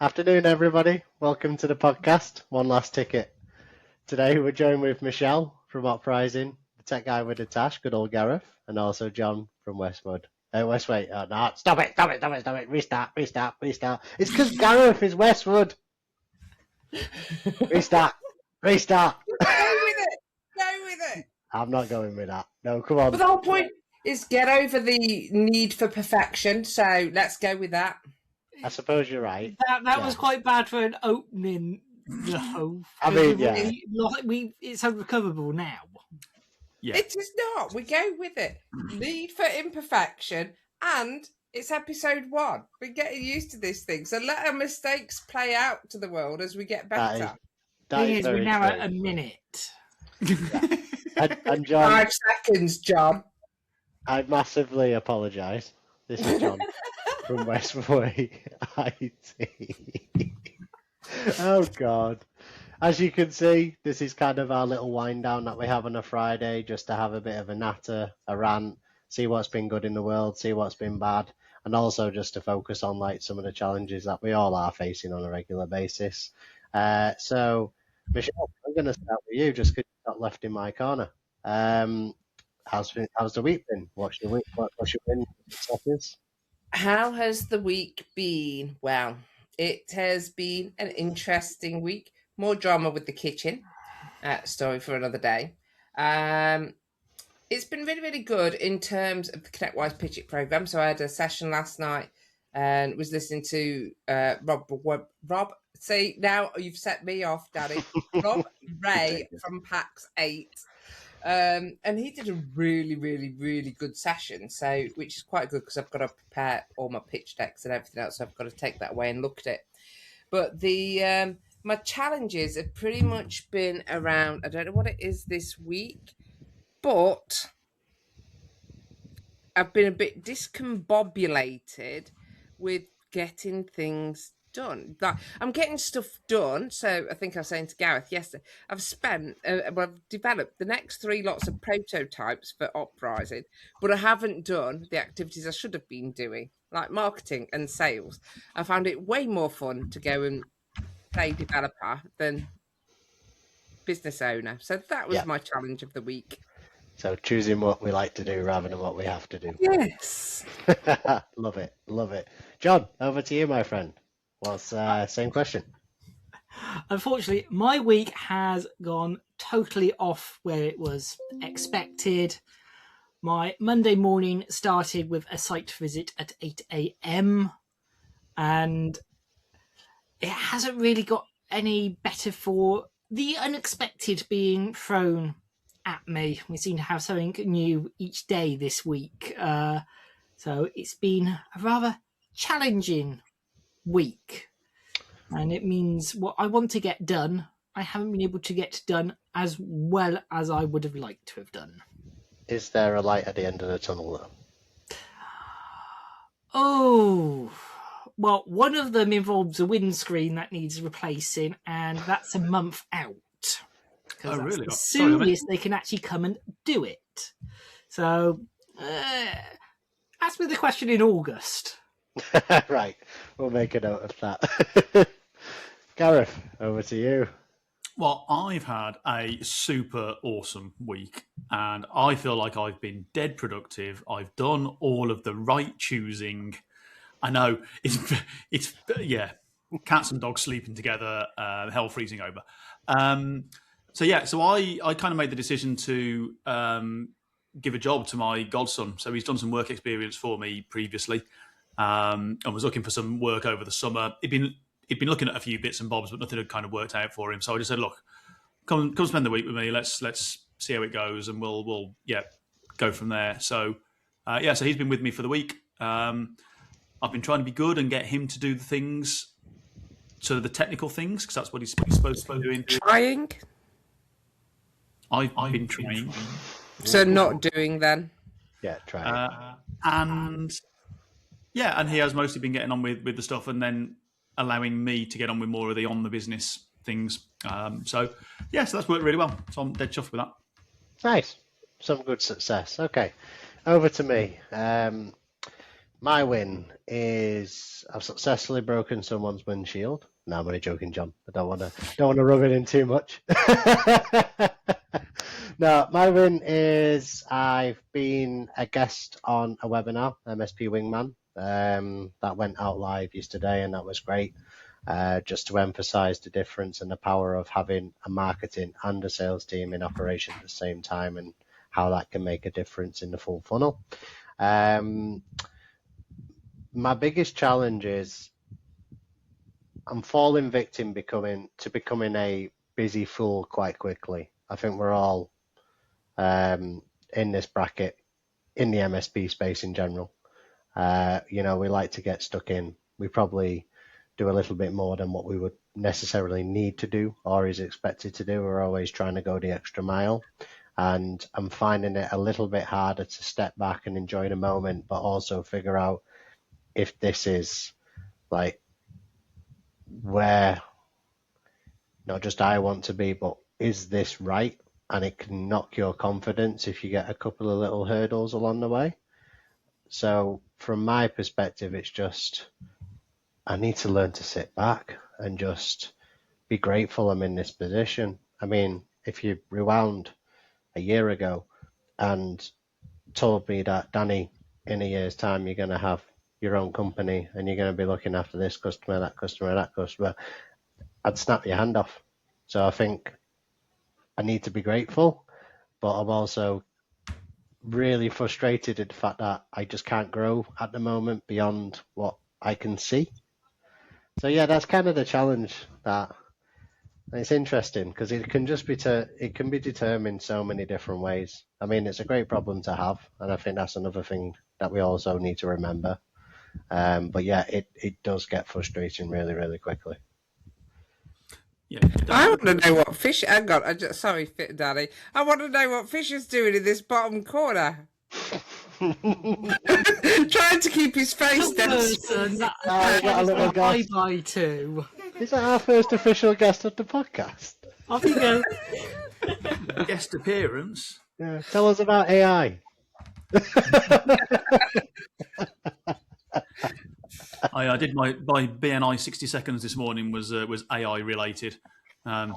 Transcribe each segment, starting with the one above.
Afternoon, everybody. Welcome to the podcast. One last ticket. Today we're joined with Michelle from Uprising, the tech guy with the tash, good old Gareth, and also John from Westwood. Westway. Oh, no, stop it. Restart. It's because Gareth is Westwood. Restart. Go with it. I'm not going with that. No, come on. But the whole point is get over the need for perfection. So let's go with that. I suppose you're right. That was quite bad for an opening. I mean, yeah. It's unrecoverable now. Yeah. It is not. We go with it. Need for imperfection, and it's episode 1. We're getting used to this thing, so let our mistakes play out to the world as we get better. That is we're very now true. at a minute. Yeah. And John, 5 seconds, John. I massively apologise. This is John from Westway IT. Oh, God. As you can see, this is kind of our little wind down that we have on a Friday, just to have a bit of a natter, a rant, see what's been good in the world, see what's been bad, and also just to focus on like some of the challenges that we all are facing on a regular basis. So, Michelle, I'm going to start with you just because you got left in my corner. How's the week been? What's your week? What's your win? How has the week been? Well, it has been an interesting week. More drama with the kitchen. Story for another day. It's been really, really good in terms of the ConnectWise Pitch It program. So I had a session last night and was listening to Rob. See, now you've set me off, Danny. Rob Ray from PAX 8. And he did a really, really, really good session. So, which is quite good because I've got to prepare all my pitch decks and everything else. So I've got to take that away and look at it. But the my challenges have pretty much been around, I don't know what it is this week, but I've been a bit discombobulated with getting things done. Like, I'm getting stuff done. So I think I was saying to Gareth yesterday, I've developed the next 3 lots of prototypes for Uprising, but I haven't done the activities I should have been doing, like marketing and sales. I found it way more fun to go and play developer than business owner. So that was my challenge of the week. So choosing what we like to do rather than what we have to do. Yes. Love it. John, over to you, my friend. Same question. Unfortunately, my week has gone totally off where it was expected. My Monday morning started with a site visit at 8 a.m. and it hasn't really got any better for the unexpected being thrown at me. We seem to have something new each day this week. So it's been a rather challenging week. And it means what I want to get done, I haven't been able to get done as well as I would have liked to have done. Is there a light at the end of the tunnel, though? Oh, well, one of them involves a windscreen that needs replacing, and that's a month out. Oh, really? The soonest they can actually come and do it. So, ask me the question in August. Right, we'll make a note of that. Gareth, over to you. Well, I've had a super awesome week, and I feel like I've been dead productive. I've done all of the right choosing. I know it's cats and dogs sleeping together, hell freezing over. So I kind of made the decision to give a job to my godson. So he's done some work experience for me previously, and was looking for some work over the summer. He'd been looking at a few bits and bobs, but nothing had kind of worked out for him. So I just said, "Look, come spend the week with me. Let's see how it goes, and we'll go from there." So so he's been with me for the week. I've been trying to be good and get him to do the things, so the technical things, because that's what he's supposed to be doing. Trying? I've been trying. So not doing then? Yeah, trying. And he has mostly been getting on with the stuff and then allowing me to get on with more of the business things. So that's worked really well. So I'm dead chuffed with that. Nice. Some good success. Okay. Over to me. My win is I've successfully broken someone's windshield. No, I'm only joking, John. I don't wanna rub it in too much. No, my win is I've been a guest on a webinar, MSP Wingman. That went out live yesterday, and that was great. Just to emphasize the difference and the power of having a marketing and a sales team in operation at the same time, and how that can make a difference in the full funnel. My biggest challenge is I'm falling victim to becoming a busy fool quite quickly. I think we're all in this bracket in the MSP space in general. We like to get stuck in. We probably do a little bit more than what we would necessarily need to do or is expected to do. We're always trying to go the extra mile. And I'm finding it a little bit harder to step back and enjoy the moment, but also figure out if this is like where not just I want to be, but is this right? And it can knock your confidence if you get a couple of little hurdles along the way. So from my perspective, it's just I need to learn to sit back and just be grateful I'm in this position. I mean, if you rewound a year ago and told me that, Danny, in a year's time, you're going to have your own company and you're going to be looking after this customer, that customer, that customer, I'd snap your hand off. So I think I need to be grateful, but I'm also really frustrated at the fact that I just can't grow at the moment beyond what I can see. So yeah, that's kind of the challenge. That it's interesting because it can just be it can be determined so many different ways. I mean, it's a great problem to have, and I think that's another thing that we also need to remember. But yeah, it does get frustrating really, really quickly. Yeah, I want to know what fish. Hang on, sorry, Danny. I want to know what fish is doing in this bottom corner. Trying to keep his face down. Got a little guest. Bye to. Is that our first official guest of the podcast? Off you go. Guest appearance. Yeah. Tell us about AI. I did my BNI 60 seconds this morning was AI related. I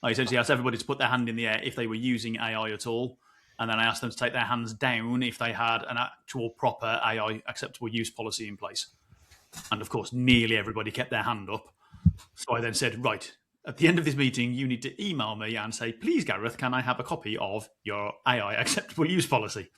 essentially asked everybody to put their hand in the air if they were using AI at all, and then I asked them to take their hands down if they had an actual proper AI acceptable use policy in place. And of course, nearly everybody kept their hand up. So I then said, right, at the end of this meeting, you need to email me and say, please, Gareth, can I have a copy of your AI acceptable use policy?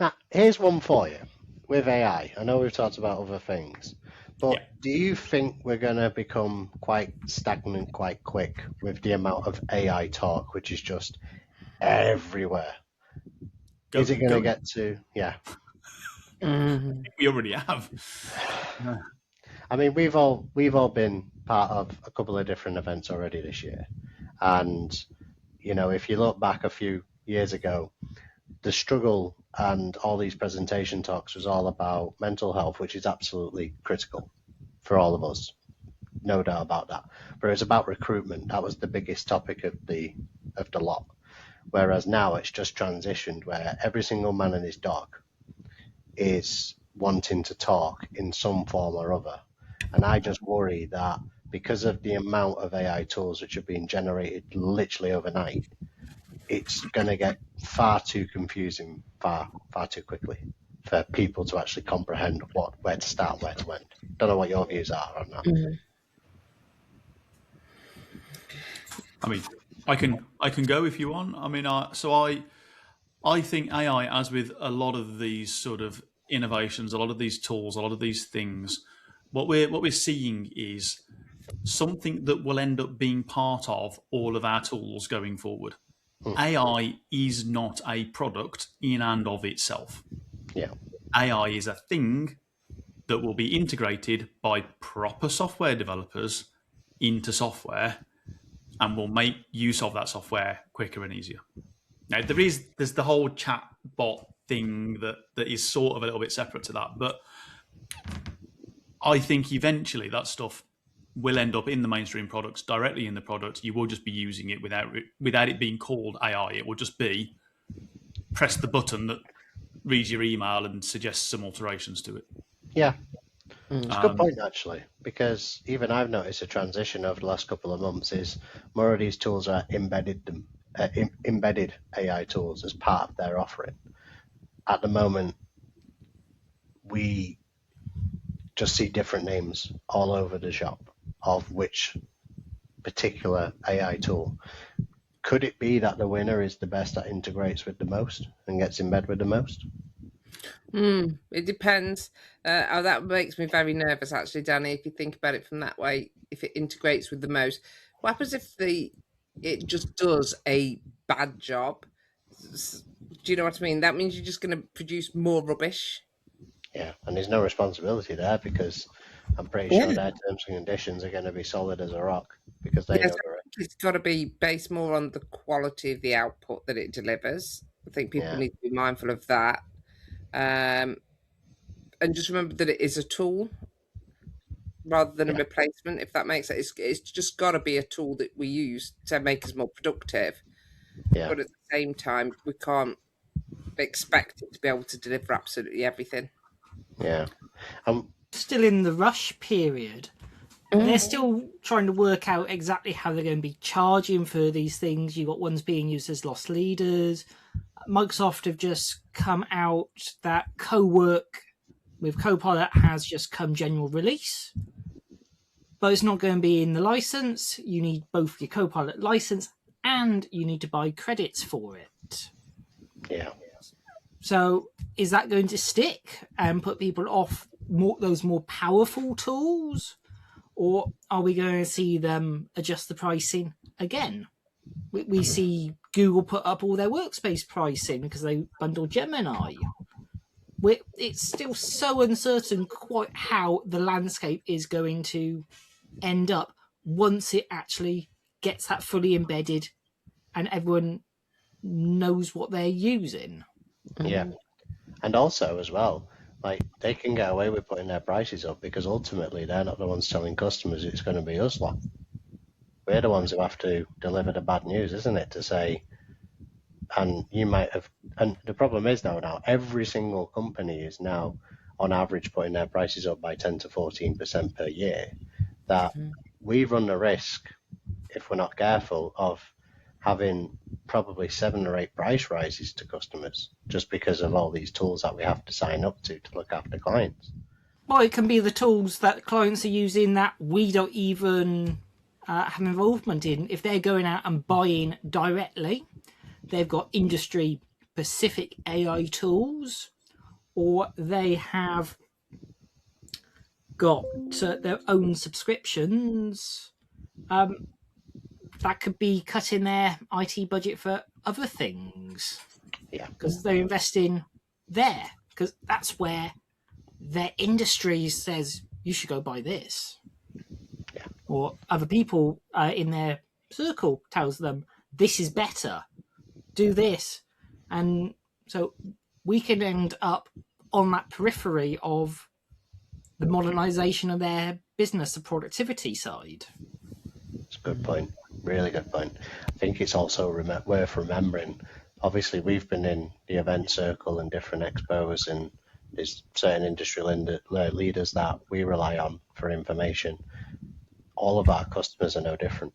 Now, here's one for you. With AI, I know we've talked about other things, but do you think we're going to become quite stagnant quite quick with the amount of AI talk, which is just everywhere? Is it going to get to, yeah. We already have. I mean, we've all been part of a couple of different events already this year. And, if you look back a few years ago, the struggle and all these presentation talks was all about mental health, which is absolutely critical for all of us, no doubt about that. But it was about recruitment. That was the biggest topic of the lot. Whereas now it's just transitioned where every single man and his dog is wanting to talk in some form or other. And I just worry that because of the amount of AI tools which are being generated literally overnight, it's going to get far too confusing far too quickly for people to actually comprehend where to start, where to end. Don't know what your views are on that. Mm-hmm. I mean, I can go if you want. I mean, I think AI, as with a lot of these sort of innovations, a lot of these tools, a lot of these things, what we're seeing is something that will end up being part of all of our tools going forward. AI is not a product in and of itself. Yeah. AI is a thing that will be integrated by proper software developers into software and will make use of that software quicker and easier. Now, there's the whole chat bot thing that is sort of a little bit separate to that, but I think eventually that stuff will end up in the mainstream products, directly in the product. You will just be using it without it being called AI. It will just be press the button that reads your email and suggests some alterations to it. Yeah, it's a good Um, point actually, because even I've noticed a transition over the last couple of months. Is more of these tools are embedded AI tools as part of their offering. At the moment, we just see different names all over the shop of which particular AI tool. Could it be that the winner is the best that integrates with the most and gets in bed with the most? It depends. That makes me very nervous, actually, Danny. If you think about it from that way, if it integrates with the most, what happens if it just does a bad job? Do you know what I mean? That means you're just going to produce more rubbish. Yeah, and there's no responsibility there because I'm pretty sure their terms and conditions are going to be solid as a rock because they Yes, know I the rest. think it's got to be based more on the quality of the output that it delivers. I think people Yeah, need to be mindful of that. And just remember that it is a tool rather than a yeah, replacement, if that makes sense. It's just got to be a tool that we use to make us more productive. yeah, But at the same time, we can't expect it to be able to deliver absolutely everything. yeah. Still in the rush period. They're still trying to work out exactly how they're going to be charging for these things. You've got ones being used as loss leaders. Microsoft have just come out that co-work with Copilot has just come general release. But it's not going to be in the license. You need both your Copilot license and you need to buy credits for it. Yeah. So is that going to stick and put people off those more powerful tools? Or are we going to see them adjust the pricing again? We see Google put up all their workspace pricing because they bundled Gemini. It's still so uncertain quite how the landscape is going to end up once it actually gets that fully embedded and everyone knows what they're using. Yeah. And also as well, like they can get away with putting their prices up because ultimately they're not the ones telling customers it's going to be us lot. We're the ones who have to deliver the bad news, isn't it? To say, and you might have, and the problem is though now every single company is now on average putting their prices up by 10 to 14% per year. That we run the risk, if we're not careful, of having probably 7 or 8 price rises to customers just because of all these tools that we have to sign up to look after clients. Well, it can be the tools that clients are using that we don't even have involvement in. If they're going out and buying directly, they've got industry-specific AI tools, or they have got their own subscriptions. That could be cutting their IT budget for other things. Yeah. Because they're investing there. Because that's where their industry says, you should go buy this. Yeah. Or other people in their circle tells them, this is better. Do this. And so we can end up on that periphery of the modernization of their business, the productivity side. It's a good point. Really good point. I think it's also worth remembering. Obviously, we've been in the event circle and different expos, and there's certain industry leaders that we rely on for information. All of our customers are no different.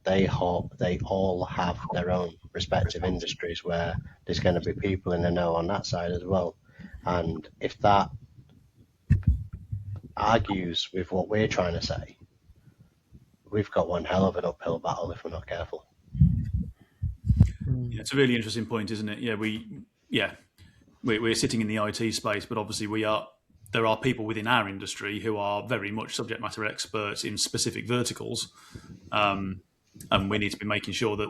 They all have their own respective industries where there's going to be people in the know on that side as well. And if that argues with what we're trying to say, we've got one hell of an uphill battle if we're not careful. Yeah, it's a really interesting point, isn't it? We're sitting in the IT space, but obviously there are people within our industry who are very much subject matter experts in specific verticals, and we need to be making sure that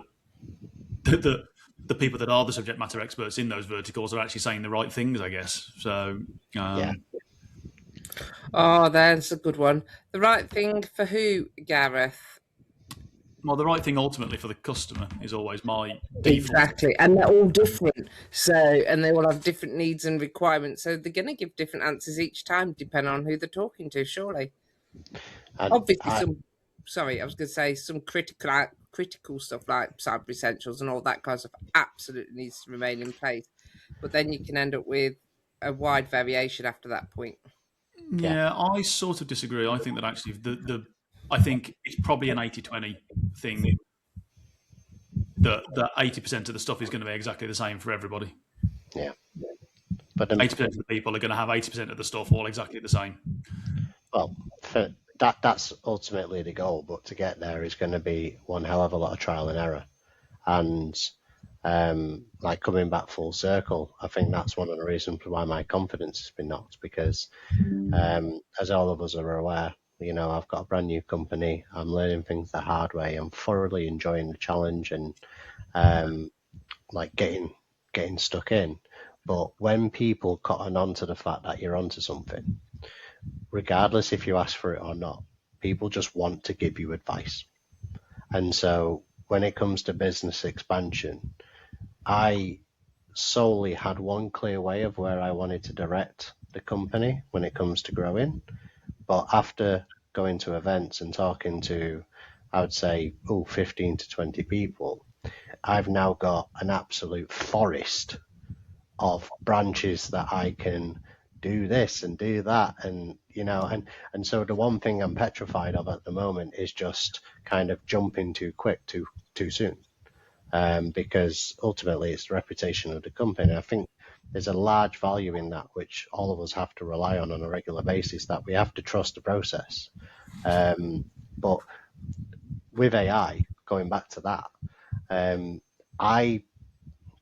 the people that are the subject matter experts in those verticals are actually saying the right things, I guess. So, Yeah. Oh, that's a good one. The right thing for who, Gareth? Well, the right thing ultimately for the customer is always my default. Exactly, and they're all different. So, and they all have different needs and requirements. So they're going to give different answers each time, depending on who they're talking to. Surely, And obviously, some critical stuff like cyber essentials and all that kind of stuff absolutely needs to remain in place. but then you can end up with a wide variation after that point. Yeah, I sort of disagree. I think that actually I think it's probably an 80-20 thing. That 80% of the stuff is going to be exactly the same for everybody. Yeah. But 80% of the people are going to have 80% of the stuff all exactly the same. Well, for that's ultimately the goal, but to get there is going to be one hell of a lot of trial and error. And like coming back full circle, I think that's one of the reasons why my confidence has been knocked, because as all of us are aware, you know, I've got a brand new company. I'm learning things the hard way. I'm thoroughly enjoying the challenge and like getting stuck in. But when people cotton on to the fact that you're onto something, regardless if you ask for it or not, people just want to give you advice. And so when it comes to business expansion, I solely had one clear way of where I wanted to direct the company when it comes to growing. But after going to events and talking to, I would say, 15 to 20 people, I've now got an absolute forest of branches that I can do this and do that, and you know, and so the one thing I'm petrified of at the moment is just kind of jumping too quick too soon, because ultimately it's the reputation of the company. I think there's a large value in that, which all of us have to rely on a regular basis, that we have to trust the process. But with AI, going back to that, I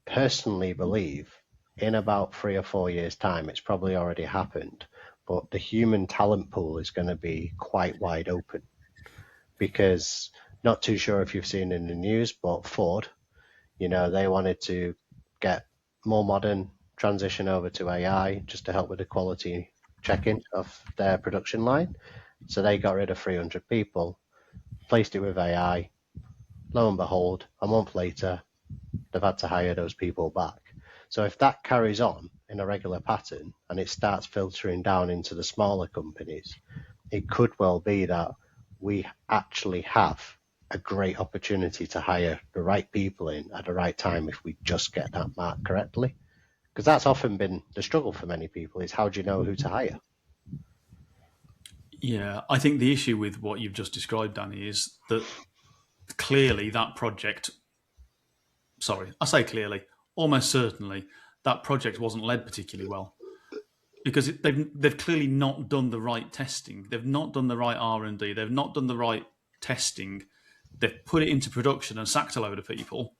personally believe in about 3 or 4 years' time, it's probably already happened, but the human talent pool is going to be quite wide open, because not too sure if you've seen in the news, but Ford, you know, they wanted to get more modern, transition over to AI just to help with the quality checking of their production line. So they got rid of 300 people, placed it with AI. Lo and behold, a month later, they've had to hire those people back. So if that carries on in a regular pattern and it starts filtering down into the smaller companies, it could well be that we actually have a great opportunity to hire the right people in at the right time if we just get that mark correctly. Because that's often been the struggle for many people, is how do you know who to hire? Yeah, I think the issue with what you've just described, Danny, is that clearly that project, sorry, I say clearly, almost certainly, that project wasn't led particularly well, because they've clearly not done the right testing. They've not done the right R&D. They've not done the right testing. They've put it into production and sacked a load of people,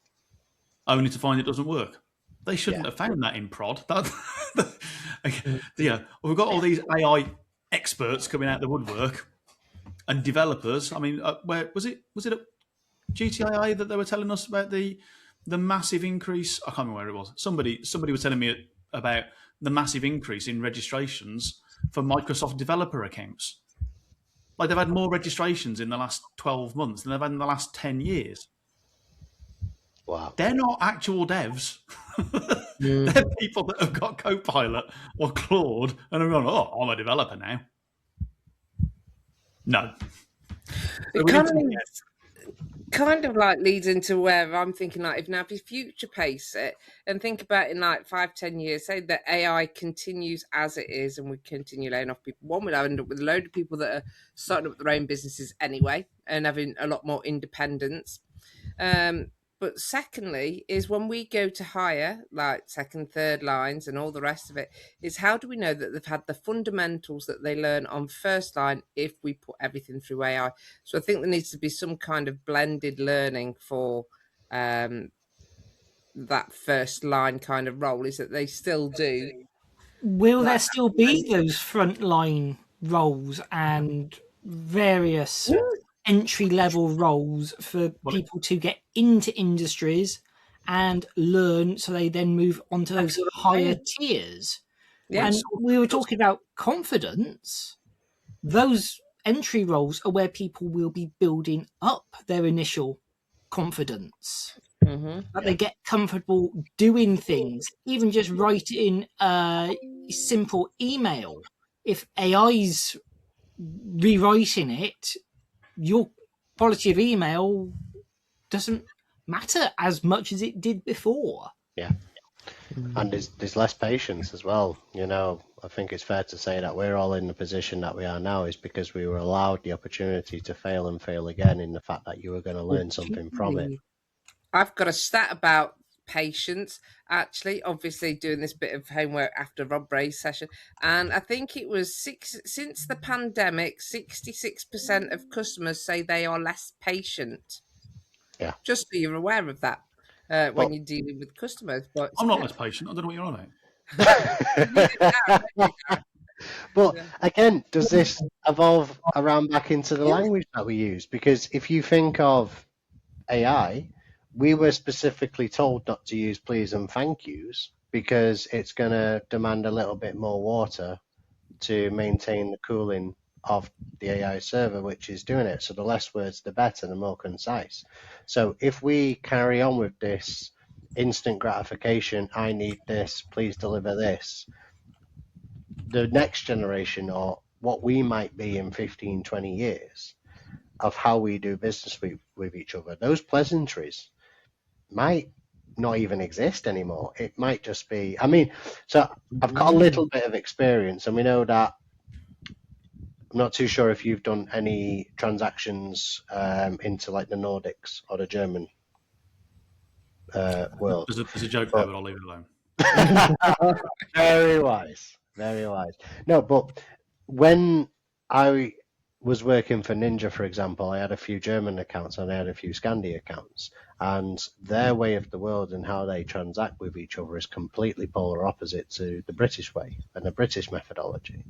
only to find it doesn't work. They shouldn't have found that in prod. We've got all these AI experts coming out the woodwork and developers. I mean, where was it? Was it at GTIA that they were telling us about the massive increase? I can't remember where it was. Somebody was telling me about the massive increase in registrations for Microsoft developer accounts. Like, they've had more registrations in the last 12 months than they've had in the last 10 years. Wow. They're not actual devs. They're people that have got Copilot or Claude and are going, oh, I'm a developer now. No. Kind of like leads into where I'm thinking, like, if you future pace it and think about in like 5-10 years, say that AI continues as it is and we continue laying off people, one, we'll end up with a load of people that are starting up their own businesses anyway and having a lot more independence. But secondly, is when we go to hire, like second, third lines and all the rest of it, is how do we know that they've had the fundamentals that they learn on first line if we put everything through AI? So I think there needs to be some kind of blended learning for that first line kind of role, is that they still do. Will there still be those frontline roles and various entry-level roles for people to get into industries and learn, so they then move on to those higher tiers? Yeah. And we were talking about confidence. Those entry roles are where people will be building up their initial confidence. That they get comfortable doing things, even just writing a simple email. If AI's rewriting it, your quality of email doesn't matter as much as it did before. Yeah. And there's less patience as well. You know, I think it's fair to say that we're all in the position that we are now is because we were allowed the opportunity to fail and fail again in the fact that you were going to learn something from it. I've got a stat about patience, actually, obviously doing this bit of homework after Rob Ray's session. And I think it was since the pandemic, 66% of customers say they are less patient. Yeah. Just so you're aware of that when But- you're dealing with customers. But I'm not less patient. I don't know what you're on about. But Yeah. again, does this evolve around back into the language that we use? Because if you think of AI, we were specifically told not to use please and thank yous because it's going to demand a little bit more water to maintain the cooling of the AI server, which is doing it. So the less words, the better, the more concise. So if we carry on with this instant gratification, I need this, please deliver this, the next generation or what we might be in 15, 20 years of how we do business with each other, those pleasantries might not even exist anymore. It might just be, I mean, so I've got a little bit of experience and we know that I'm not too sure if you've done any transactions into like the Nordics or the German world. There's a joke there, but I'll leave it alone. Very wise, very wise. No, but when I was working for Ninja, for example, I had a few German accounts and I had a few Scandi accounts, and their way of the world and how they transact with each other is completely polar opposite to the British way and the British methodology.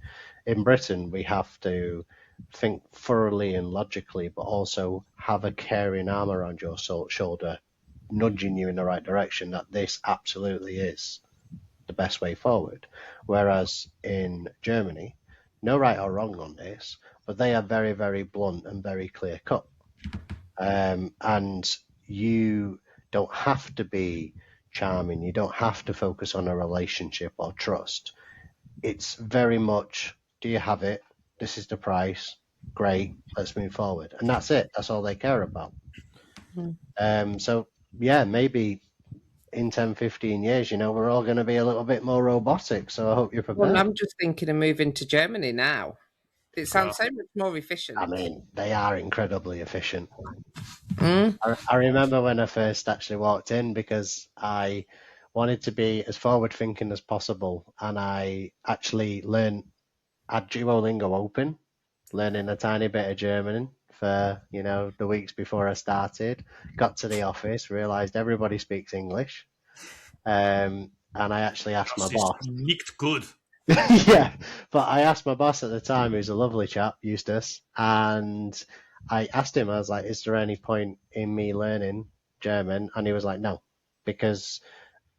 In Britain, we have to think thoroughly and logically, but also have a caring arm around your shoulder, nudging you in the right direction that this absolutely is the best way forward. Whereas in Germany, no right or wrong on this, but they are very, very blunt and very clear cut. And you don't have to be charming. You don't have to focus on a relationship or trust. It's very much, do you have it? This is the price. Great. Let's move forward. And that's it. That's all they care about. So yeah, maybe in 10, 15 years, you know, we're all going to be a little bit more robotic. So I hope you're prepared. Well, I'm just thinking of moving to Germany now. It sounds so much more efficient. I mean, they are incredibly efficient. Mm. I remember when I first actually walked in because I wanted to be as forward thinking as possible. And I actually had Duolingo open, learning a tiny bit of German for, you know, the weeks before I started. Got to the office, realized everybody speaks English. And I actually asked my boss. Nicht good. Yeah, but I asked my boss at the time, who's a lovely chap, Eustace, and I asked him, I was like, is there any point in me learning German? And he was like, no, because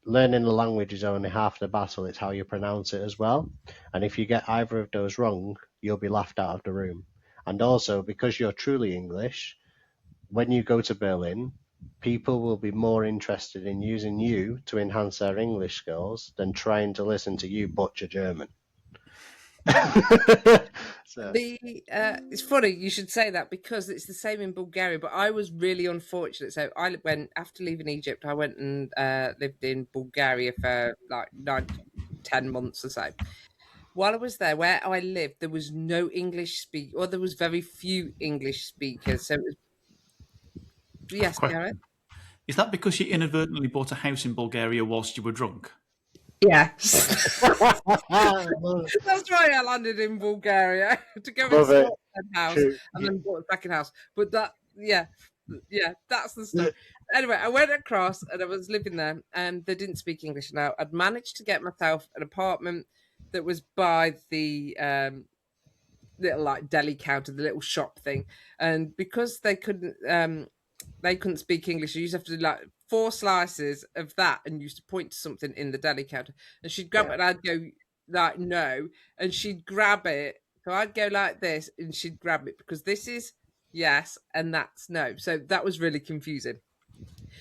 learning the language is only half the battle, it's how you pronounce it as well. And if you get either of those wrong, you'll be laughed out of the room. And also, because you're truly English, when you go to Berlin, people will be more interested in using you to enhance their English skills than trying to listen to you butcher German. So. It's funny you should say that because it's the same in Bulgaria, but I was really unfortunate. So I went, after leaving Egypt, I went and lived in Bulgaria for like 9-10 months or so. While I was there, where I lived, there was no English speak, or there was very few English speakers. So it was, yes, Gareth? Is that because you inadvertently bought a house in Bulgaria whilst you were drunk? Yes. That's why I landed in Bulgaria to go and Love it. sort that house True. and then bought a second house. But that, yeah, that's the story. Anyway, I went across and I was living there and they didn't speak English. Now, I'd managed to get myself an apartment that was by the little like deli counter, the little shop thing. And because they couldn't speak English, you used to have to do like 4 slices of that and used to point to something in the deli counter. And she'd grab it and I'd go like, no. And she'd grab it. So I'd go like this and she'd grab it because this is yes and that's no. So that was really confusing.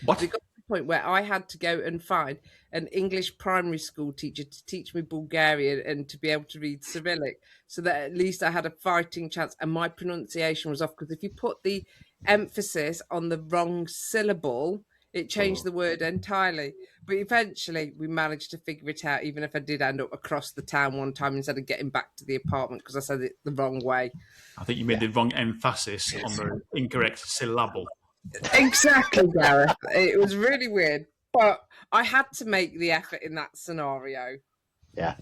What? It got to the point where I had to go and find an English primary school teacher to teach me Bulgarian and to be able to read Cyrillic so that at least I had a fighting chance and my pronunciation was off. Because if you put the emphasis on the wrong syllable, It changed the word entirely. But eventually we managed to figure it out, even if I did end up across the town one time instead of getting back to the apartment because I said it the wrong way. I think you made the wrong emphasis on the incorrect syllable. Exactly, Gareth. It was really weird. But I had to make the effort in that scenario. Yeah.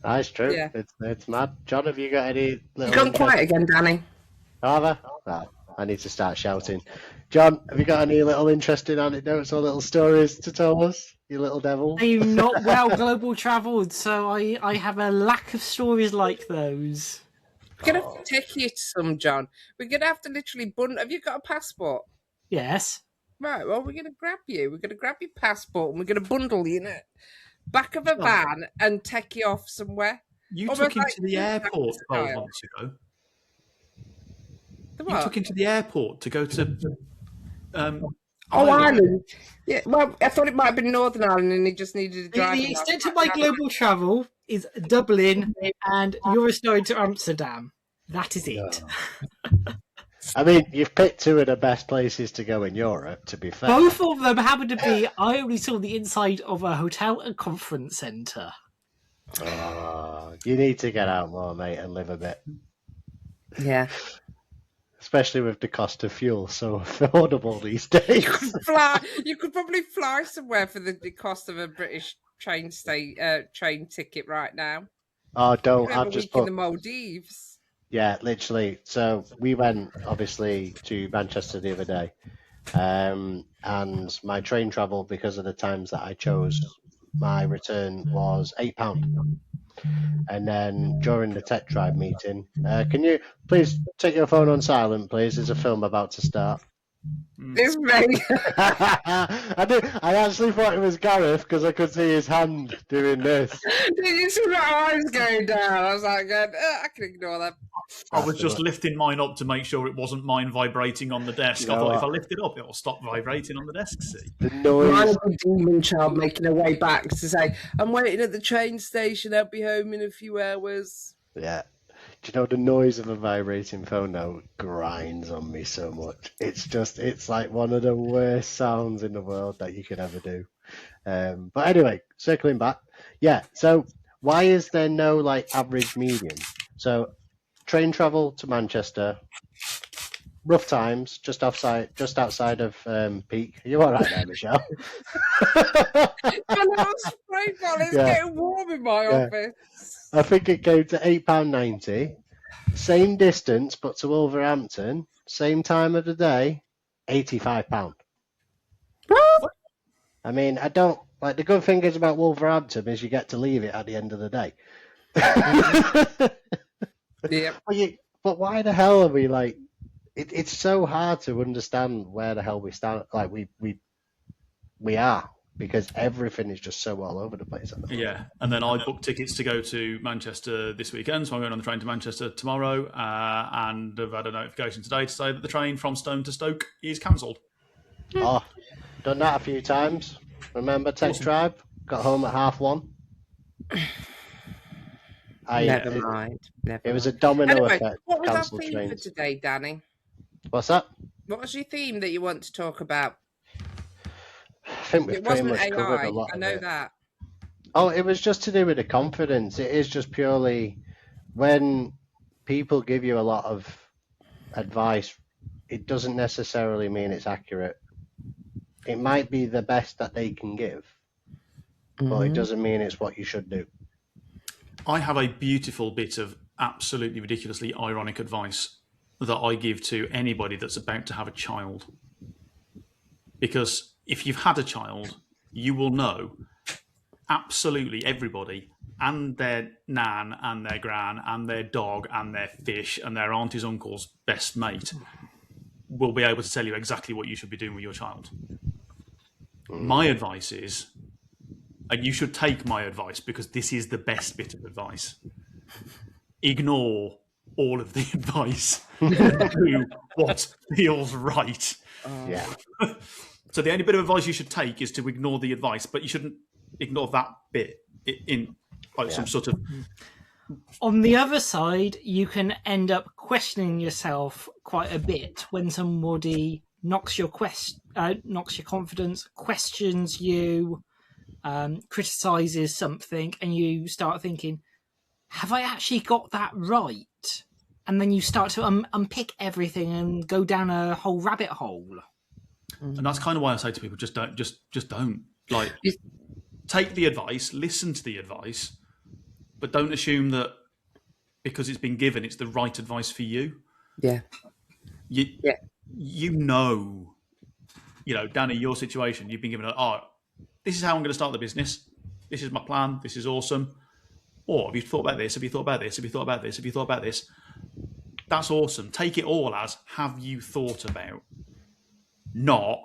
That's true. Yeah. It's mad. John, have you got any little... You've gone quiet again, Danny. Have I? Oh, I need to start shouting. John, have you got any little interesting anecdotes or little stories to tell us, you little devil? I'm not well global travelled, so I have a lack of stories like those. We're going to have to take you to some, John. We're going to have to literally Have you got a passport? Yes. Right, well, we're going to grab you. We're going to grab your passport and we're going to bundle you in the back of a van and take you off somewhere. You Almost took him like to the airport 12 style. months ago. The You what? took him to the airport to go to Ireland. Yeah, well, I thought it might have been Northern Ireland and he just needed a drive. The extent of my global travel is Dublin and Eurostone to Amsterdam. That is it. I mean, you've picked two of the best places to go in Europe, to be fair. Both of them happen to be, I only saw the inside of a hotel and conference centre. Oh, you need to get out more, mate, and live a bit. Yeah. Especially with the cost of fuel so affordable these days. You could probably fly somewhere for the cost of a British train ticket right now. Oh, don't. Have I've a just week in put... the Maldives. Yeah, literally. So we went, obviously, to Manchester the other day. And my train travel, because of the times that I chose, my return was £8. And then during the Tech Tribe meeting, can you please take your phone on silent, please? There's a film about to start. It's me. I actually thought it was Gareth because I could see his hand doing this. Did you see my eyes going down? I was like, I can ignore that. I was just lifting mine up to make sure it wasn't mine vibrating on the desk. You know I thought if what? I lift it up, it will stop vibrating on the desk. See? The noise. Mine was a demon child making her way back to say, I'm waiting at the train station. I'll be home in a few hours. Yeah. Do you know the noise of a vibrating phone now grinds on me so much? It's like one of the worst sounds in the world that you could ever do. But anyway, circling back. Yeah, so why is there no like average median? So train travel to Manchester, rough times, just outside of peak. Are you all right there, Michelle? I know, spray ball. It's getting warm in my office. I think it came to £8.90. Same distance, but to Wolverhampton, same time of the day, £85. I mean, I don't like the good thing is about Wolverhampton is you get to leave it at the end of the day. Yeah. But why the hell are we like? It's so hard to understand where the hell we stand. Like we are. Because everything is just so all over the place. Yeah, and then I booked tickets to go to Manchester this weekend, so I'm going on the train to Manchester tomorrow, and I've had a notification today to say that the train from Stone to Stoke is cancelled. Oh, done that a few times. Remember Tech Tribe? Got home at 1:30. Never mind. It was a domino effect. What was our Cancelled theme trains. for today, Danny? What's that? What was your theme that you want to talk about? I think we've It pretty wasn't much covered AI. a lot I of know it. that. Oh, it was just to do with the confidence. It is just purely when people give you a lot of advice, it doesn't necessarily mean it's accurate. It might be the best that they can give, but it doesn't mean it's what you should do. I have a beautiful bit of absolutely ridiculously ironic advice that I give to anybody that's about to have a child. Because if you've had a child, you will know absolutely everybody and their nan and their gran and their dog and their fish and their auntie's uncle's best mate will be able to tell you exactly what you should be doing with your child. My advice is, and you should take my advice because this is the best bit of advice, ignore all of the advice. Do what feels right. Yeah. So the only bit of advice you should take is to ignore the advice, but you shouldn't ignore that bit in like some sort of... On the other side, you can end up questioning yourself quite a bit when somebody knocks your confidence, questions you, criticizes something, and you start thinking, have I actually got that right? And then you start to unpick everything and go down a whole rabbit hole. And that's kind of why I say to people, just don't. Like, take the advice, listen to the advice, but don't assume that because it's been given, it's the right advice for you. Yeah. You know, Danny, your situation, you've been given, this is how I'm going to start the business. This is my plan. This is awesome. Or have you thought about this? Have you thought about this? Have you thought about this? Have you thought about this? That's awesome. Take it all as, have you thought about? Not,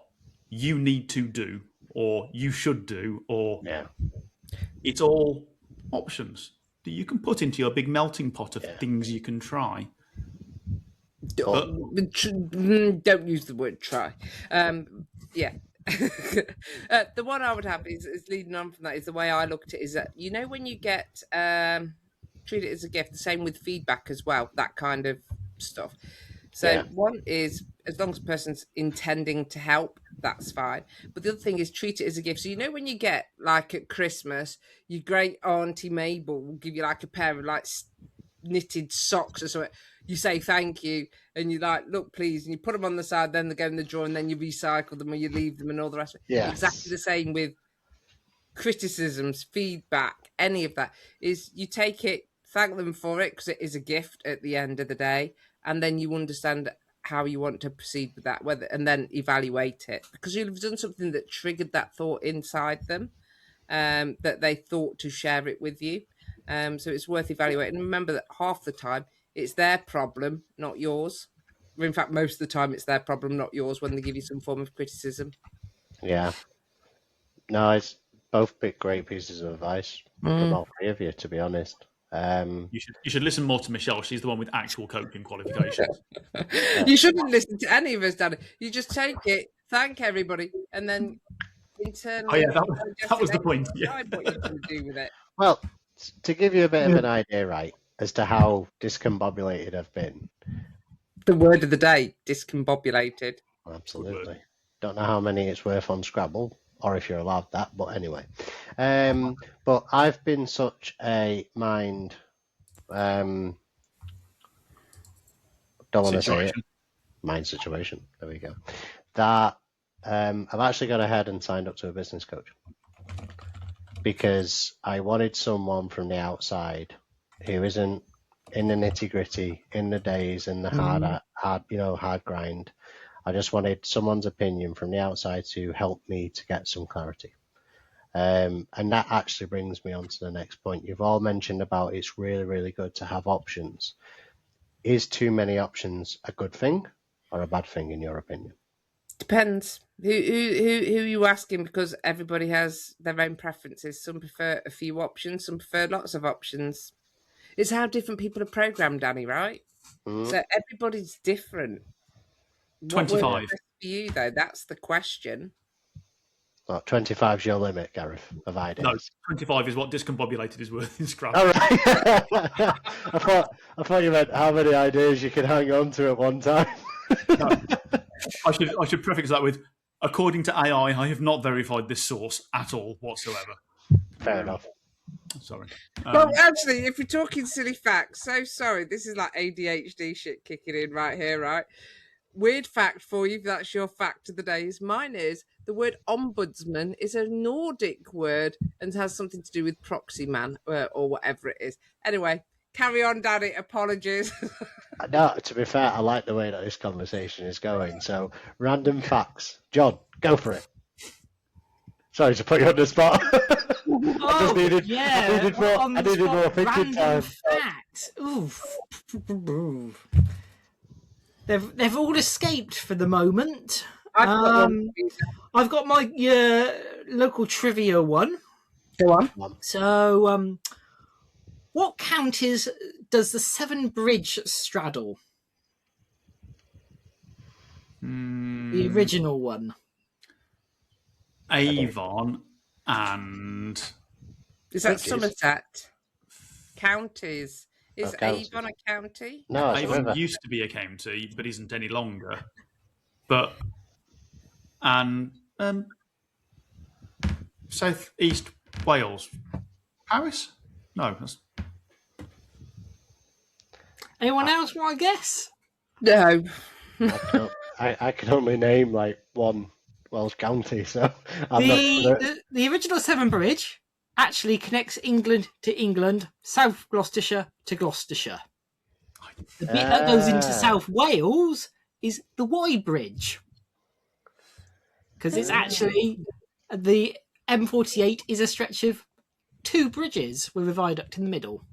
you need to do, or you should do, or it's all options that you can put into your big melting pot of things you can try. Don't use the word try. The one I would have is leading on from that is the way I look at it is that, when you get treat it as a gift, the same with feedback as well, that kind of stuff. So one is, as long as the person's intending to help, that's fine. But the other thing is treat it as a gift. So when you get, like at Christmas, your great auntie Mabel will give you like a pair of like knitted socks or something. You say thank you, and you're like, look, please, and you put them on the side, then they go in the drawer, and then you recycle them or you leave them and all the rest of it. Yeah. Exactly the same with criticisms, feedback, any of that. Is you take it, thank them for it, because it is a gift at the end of the day, and then you understand how you want to proceed with that, and then evaluate it, because you've done something that triggered that thought inside them, that they thought to share it with you. So it's worth evaluating. And remember that half the time it's their problem, not yours. In fact, most of the time it's their problem, not yours, when they give you some form of criticism. Yeah. No, it's both great pieces of advice from all three of you, to be honest. You should listen more to Michelle. She's the one with actual coaching qualifications. You shouldn't listen to any of us, Danny. You just take it, thank everybody, and then internally... that was the point. Decide what you're going to do with it. Well, to give you a bit of an idea, right, as to how discombobulated I've been. The word of the day, discombobulated. Absolutely. Don't know how many it's worth on Scrabble, or if you're allowed that, but anyway. But I've been such a mind... don't want to say it. Mind situation. There we go. That I've actually gone ahead and signed up to a business coach. Because I wanted someone from the outside who isn't in the nitty gritty, in the days, and the hard grind. I just wanted someone's opinion from the outside to help me to get some clarity. And that actually brings me on to the next point. You've all mentioned about it's really, really good to have options. Is too many options a good thing or a bad thing, in your opinion? Depends. Who are you asking? Because everybody has their own preferences. Some prefer a few options, some prefer lots of options. It's how different people are programmed, Danny, right? So everybody's different. 25. What works best for you, though? That's the question. Well, 25 is your limit, Gareth, of ideas. No, 25 is what discombobulated is worth in Scrabble. All right. I thought you meant how many ideas you can hang on to at one time. No. I should prefix that with, according to AI, I have not verified this source at all whatsoever. Fair enough. Sorry. Well, actually, if we're talking silly facts, so sorry, this is like ADHD shit kicking in right here, right? Weird fact for you, if that's your fact of the day, is mine is the word ombudsman is a Nordic word and has something to do with proxy man or whatever it is. Anyway, carry on, Danny. Apologies. No, to be fair, I like the way that this conversation is going. So, random facts. John, go for it. Sorry to put you on the spot. I just needed more thinking time. Facts. Oof. They've all escaped for the moment. I've got my local trivia one. Go on. So, what counties does the Severn Bridge straddle? The original one. Avon and... Is that Somerset? Counties. Is counties. Avon a county? No, it's Avon river. used to be a county, but isn't any longer. But and South East Wales. Paris? No. Anyone else want to guess? No. I can only name like one Welsh county, so I'm not gonna... The original Severn Bridge actually connects England to England, South Gloucestershire to Gloucestershire. The bit that goes into South Wales is the Wye Bridge. Because it's actually, the M48 is a stretch of 2 bridges with a viaduct in the middle.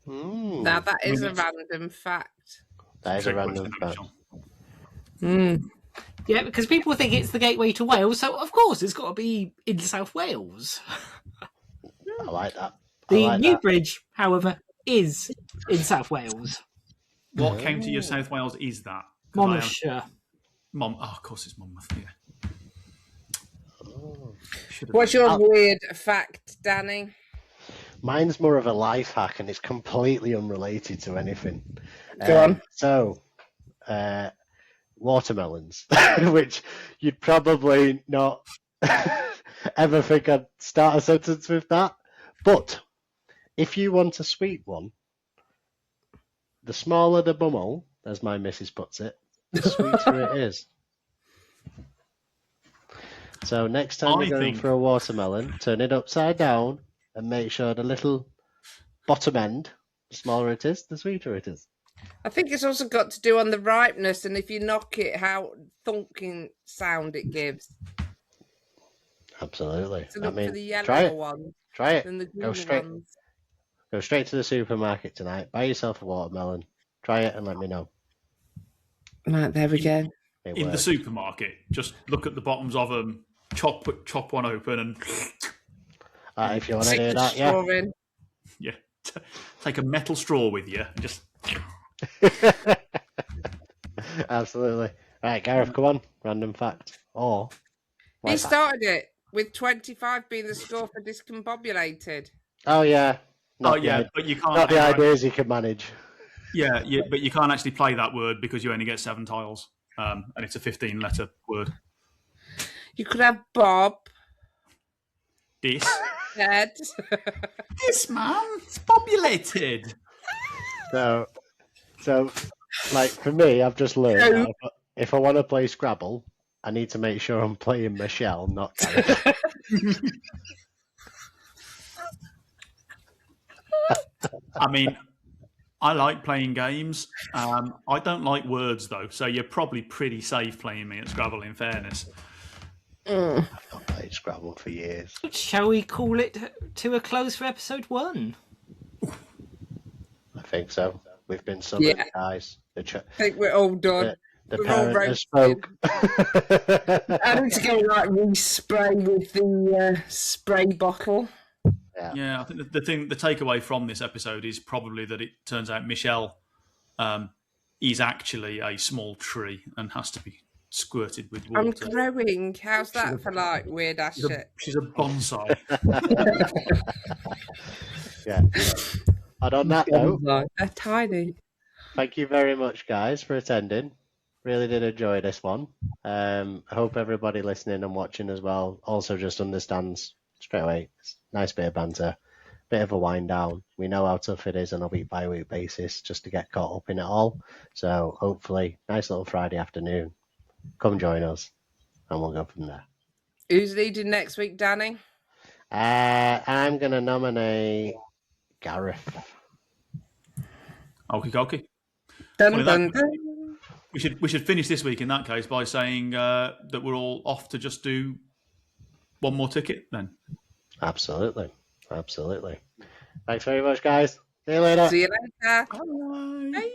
Now that is a random fact. That is a random fact. Yeah, because people think it's the gateway to Wales, so of course it's got to be in South Wales. I like that. The new bridge, however, is in South Wales. What county of South Wales is that? Monmouthshire. Of course it's Monmouth, yeah. What's your weird fact, Danny? Mine's more of a life hack, and it's completely unrelated to anything. Go on. So, watermelons, which you'd probably not ever think I'd start a sentence with that. But if you want a sweet one, the smaller the bumhole, as my missus puts it, the sweeter it is. So next time you're going for a watermelon, turn it upside down and make sure the little bottom end, the smaller it is, the sweeter it is. I think it's also got to do on the ripeness, and if you knock it, how thunking sound it gives. Absolutely. So look for the yellow try it. one. Try it. And the Go green straight. ones. Go straight to the supermarket tonight. Buy yourself a watermelon. Try it and let me know. Right, there we go. In the supermarket, just look at the bottoms of them, chop one open, and if you want to do that, yeah. Yeah, take a metal straw with you. And just absolutely. Right, Gareth, come on. Random fact. He started it with 25 being the score for discombobulated. Oh yeah. But you can't. Not the ideas you can manage. Yeah, but you can't actually play that word because you only get 7 tiles, and it's a 15-letter word. You could have Bob. This. Ted. This man, it's populated. So, like for me, I've just learned that if I want to play Scrabble, I need to make sure I'm playing Michelle, not Gareth. I mean, I like playing games. I don't like words, though, so you're probably pretty safe playing me at Scrabble, in fairness. I've not played Scrabble for years. Shall we call it to a close for episode 1? I think so. We've been summoned, guys. I think we're all done. The We're parent all has spoke. I need to go re-spray with the spray bottle. Yeah, I think the takeaway from this episode is probably that it turns out Michelle is actually a small tree and has to be squirted with water. I'm growing. How's that for like weird ass shit? She's a bonsai. Yeah. And on that note, they're tiny. thank you very much, guys, for attending. Really did enjoy this one. I hope everybody listening and watching as well also just understands straight away. It's a nice bit of banter, bit of a wind down. We know how tough it is on a week-by-week basis just to get caught up in it all. So hopefully, nice little Friday afternoon. Come join us, and we'll go from there. Who's leading next week, Danny? I'm going to nominate Gareth. Okie dokie. Dun, dun, dun. We should finish this week in that case by saying that we're all off to just do one more ticket then. Absolutely. Thanks very much, guys. See you later. See you later. Bye. Bye.